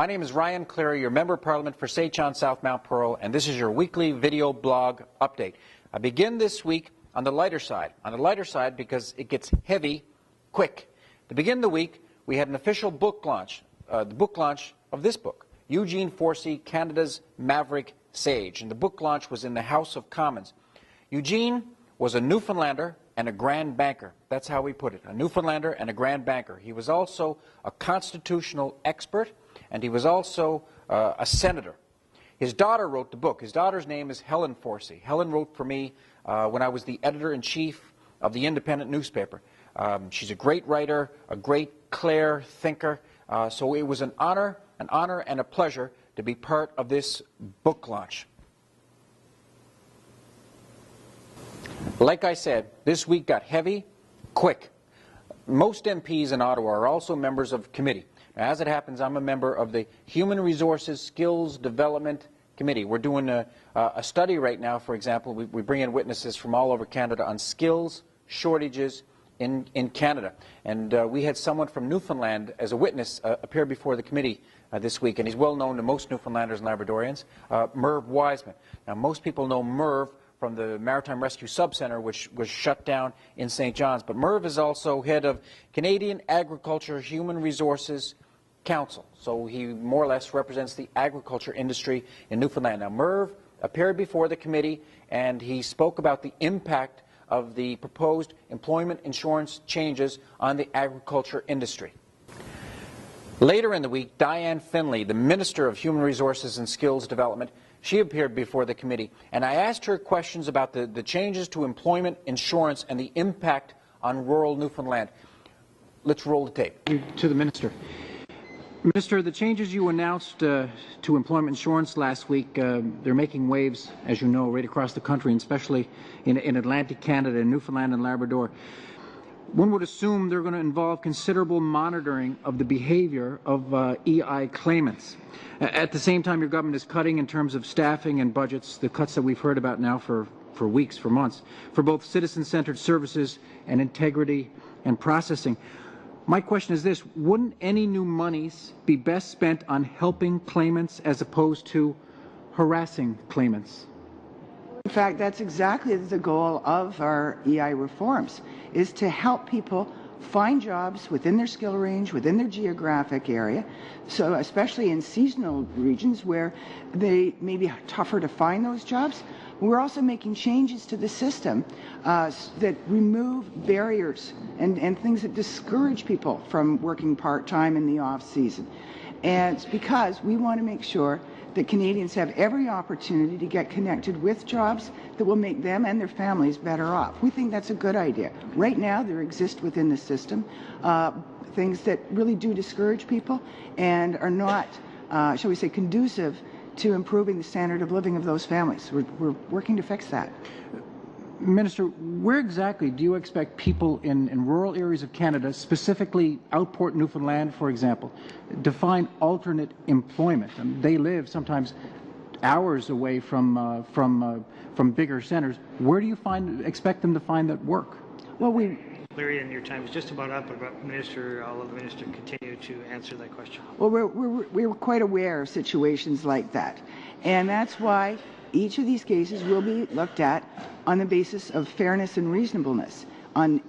My name is Ryan Cleary, your Member of Parliament for St. John South Mount Pearl, and this is your weekly video blog update. I begin this week on the lighter side. On the lighter side because it gets heavy quick. To begin the week, we had an official book launch, the book launch of this book, Eugene Forsey, Canada's Maverick Sage. And the book launch was in the House of Commons. Eugene was a Newfoundlander and a grand banker. That's how we put it, a Newfoundlander and a grand banker. He was also a constitutional expert, and he was also a senator. His daughter wrote the book. His daughter's name is Helen Forsey. Helen wrote for me when I was the editor-in-chief of the Independent newspaper. She's a great writer, a great, clear thinker. So it was an honor and a pleasure to be part of this book launch. Like I said, this week got heavy, quick. Most MPs in Ottawa are also members of committee. As it happens, I'm a member of the Human Resources Skills Development Committee. We're doing a study right now, for example. We bring in witnesses from all over Canada on skills shortages in Canada. And we had someone from Newfoundland as a witness appear before the committee this week, and he's well known to most Newfoundlanders and Labradorians, Merv Wiseman. Now, most people know Merv from the Maritime Rescue Subcentre, which was shut down in St. John's. But Merv is also head of Canadian Agriculture Human Resources Council. So he more or less represents the agriculture industry in Newfoundland. Now, Merv appeared before the committee, and he spoke about the impact of the proposed employment insurance changes on the agriculture industry. Later in the week, Diane Finley, the Minister of Human Resources and Skills Development, she appeared before the committee, and I asked her questions about the changes to employment insurance and the impact on rural Newfoundland. Let's roll the tape. To the Minister. Minister, the changes you announced to employment insurance last week, they're making waves, as you know, right across the country, and especially in Atlantic Canada and Newfoundland and Labrador. One would assume they're going to involve considerable monitoring of the behavior of EI claimants. At the same time, your government is cutting in terms of staffing and budgets, the cuts that we've heard about now for weeks, for months, for both citizen-centered services and integrity and processing. My question is this: wouldn't any new monies be best spent on helping claimants as opposed to harassing claimants? In fact, that's exactly the goal of our EI reforms, is to help people find jobs within their skill range, within their geographic area, so especially in seasonal regions where they may be tougher to find those jobs. We're also making changes to the system that remove barriers and things that discourage people from working part-time in the off-season. And it's because we want to make sure that Canadians have every opportunity to get connected with jobs that will make them and their families better off. We think that's a good idea. Right now, there exist within the system things that really do discourage people and are not, shall we say, conducive to improving the standard of living of those families. We're working to fix that. Minister, where exactly do you expect people in rural areas of Canada, specifically Outport, Newfoundland, for example, to find alternate employment? They live sometimes hours away from bigger centres. Where do you expect them to find that work? Well, Larry, and your time is just about up, but Minister, I'll let the Minister continue to answer that question. Well, we're quite aware of situations like that, and that's why each of these cases will be looked at on the basis of fairness and reasonableness,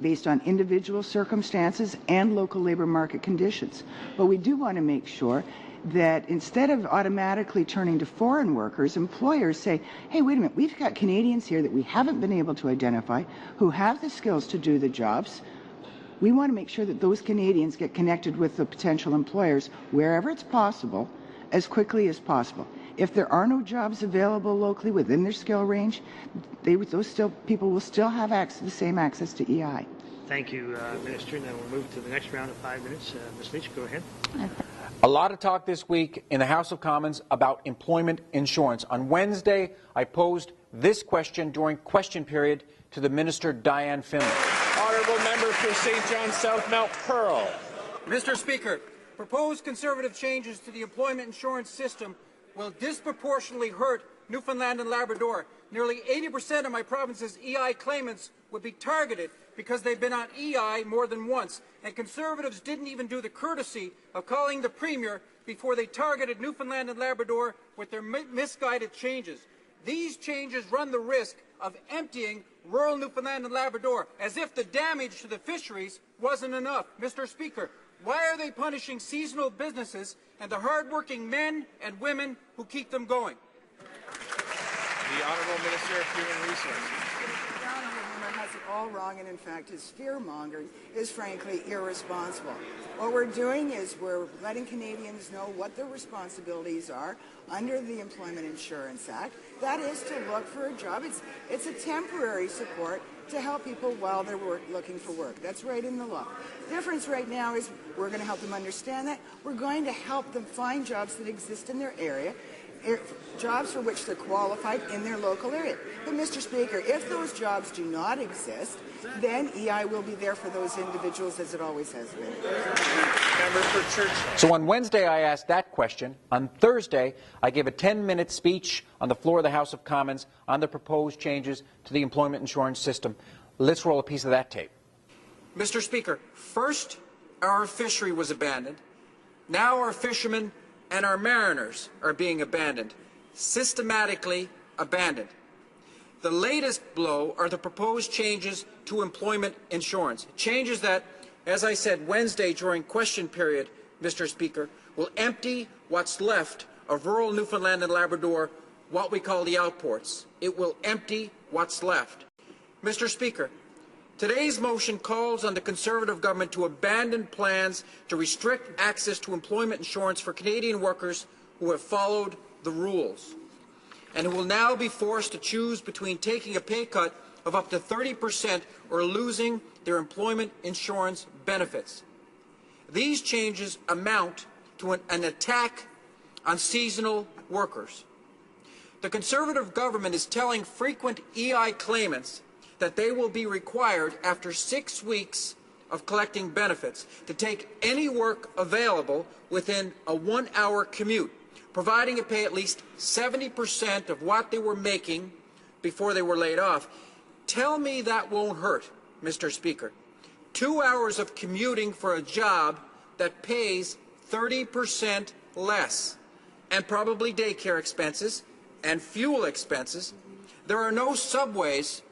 based on individual circumstances and local labour market conditions. But we do want to make sure that instead of automatically turning to foreign workers, employers say, hey, wait a minute, we've got Canadians here that we haven't been able to identify who have the skills to do the jobs. We want to make sure that those Canadians get connected with the potential employers wherever it's possible, as quickly as possible. If there are no jobs available locally within their skill range, those people will still have the same access to EI. Thank you, Minister. Now we'll move to the next round of 5 minutes. Ms. Leach, go ahead. A lot of talk this week in the House of Commons about employment insurance. On Wednesday, I posed this question during question period to the Minister, Diane Finley. Honourable Member for St. John South Mount Pearl. Mr. Speaker, proposed Conservative changes to the employment insurance system will disproportionately hurt Newfoundland and Labrador. Nearly 80% of my province's EI claimants would be targeted because they've been on EI more than once, and Conservatives didn't even do the courtesy of calling the Premier before they targeted Newfoundland and Labrador with their misguided changes. These changes run the risk of emptying rural Newfoundland and Labrador, as if the damage to the fisheries wasn't enough. Mr. Speaker, why are they punishing seasonal businesses and the hard-working men and women who keep them going? The Honourable Minister of Human Resources. The honourable member has it all wrong, and in fact his fear-mongering is frankly irresponsible. What we're doing is we're letting Canadians know what their responsibilities are under the Employment Insurance Act. That is to look for a job. It's a temporary support to help people while they're looking for work. That's right in the law. The difference right now is we're going to help them understand that. We're going to help them find jobs that exist in their area, jobs for which they're qualified in their local area. But, Mr. Speaker, if those jobs do not exist, then EI will be there for those individuals as it always has been. Member for Churchill. So on Wednesday, I asked that question. On Thursday, I gave a 10-minute speech on the floor of the House of Commons on the proposed changes to the employment insurance system. Let's roll a piece of that tape. Mr. Speaker, first our fishery was abandoned. Now our fishermen and our mariners are being abandoned, systematically abandoned. The latest blow are the proposed changes to employment insurance, changes that, as I said Wednesday during question period, Mr. Speaker, will empty what's left of rural Newfoundland and Labrador, what we call the outports. It will empty what's left. Mr. Speaker, today's motion calls on the Conservative government to abandon plans to restrict access to employment insurance for Canadian workers who have followed the rules and who will now be forced to choose between taking a pay cut of up to 30% or losing their employment insurance benefits. These changes amount to an attack on seasonal workers. The Conservative government is telling frequent EI claimants that they will be required after 6 weeks of collecting benefits to take any work available within a 1-hour commute, providing it pay at least 70% of what they were making before they were laid off. Tell me that won't hurt, Mr. Speaker. 2 hours of commuting for a job that pays 30% less, and probably daycare expenses and fuel expenses. There are no subways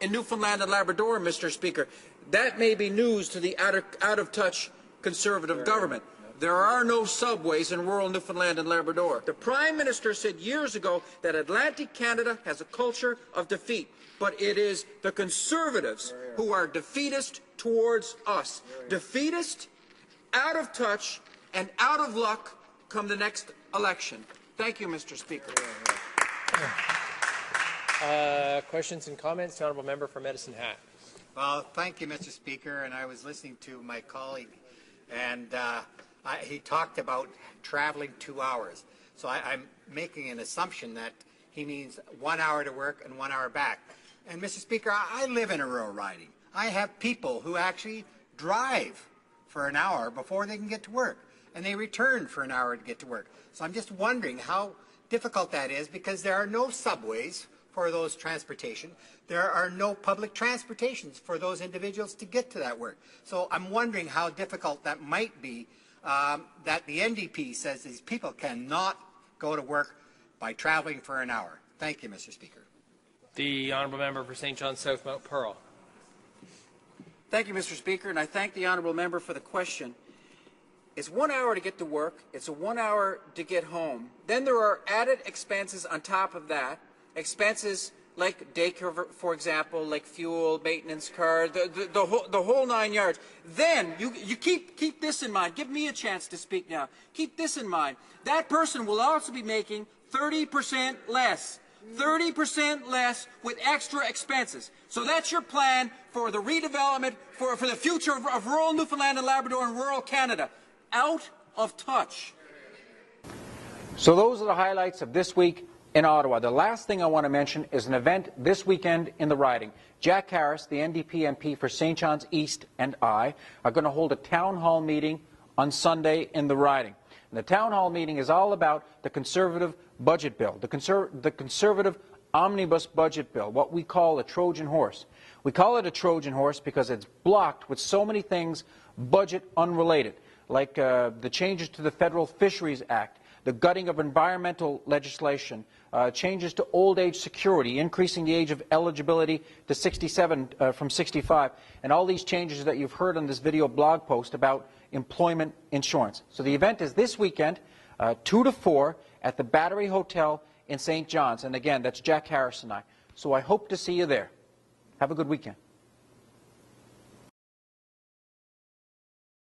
in Newfoundland and Labrador, Mr. Speaker. That may be news to the out-of-touch Conservative government. There are no subways in rural Newfoundland and Labrador. The Prime Minister said years ago that Atlantic Canada has a culture of defeat, but it is the Conservatives who are defeatist towards us. Defeatist, out of touch, and out of luck come the next election. Thank you, Mr. Speaker. Questions and comments? The Honourable Member for Medicine Hat. Well, thank you, Mr. Speaker. And I was listening to my colleague, and he talked about traveling 2 hours. So I'm making an assumption that he means 1 hour to work and 1 hour back. And, Mr. Speaker, I live in a rural riding. I have people who actually drive for an hour before they can get to work, and they return for an hour to get to work. So I'm just wondering how difficult that is, because there are no subways for those transportation. There are no public transportations for those individuals to get to that work. So I'm wondering how difficult that might be, that the NDP says these people cannot go to work by traveling for an hour. Thank you, Mr. Speaker. The Honourable Member for St. John South Mount Pearl. Thank you, Mr. Speaker, and I thank the Honourable Member for the question. It's 1 hour to get to work. It's a 1 hour to get home. Then there are added expenses on top of that, expenses like daycare, for example, like fuel, maintenance car, the whole 9 yards. Then you keep this in mind. Give me a chance to speak now. Keep this in mind. That person will also be making 30% less. 30% less with extra expenses. So that's your plan for the redevelopment, for the future of rural Newfoundland and Labrador and rural Canada. Out of touch. So those are the highlights of this week in Ottawa. The last thing I want to mention is an event this weekend in the riding. Jack Harris, the NDP MP for St. John's East, and I are going to hold a town hall meeting on Sunday in the riding. And the town hall meeting is all about the Conservative budget bill, the Conservative omnibus budget bill, what we call a Trojan horse. We call it a Trojan horse because it's blocked with so many things budget unrelated, like the changes to the Federal Fisheries Act, the gutting of environmental legislation, changes to old age security, increasing the age of eligibility to 67 from 65, and all these changes that you've heard on this video blog post about employment insurance. So the event is this weekend, 2 to 4 at the Battery Hotel in St. John's. And again, that's Jack Harris and I. So I hope to see you there. Have a good weekend.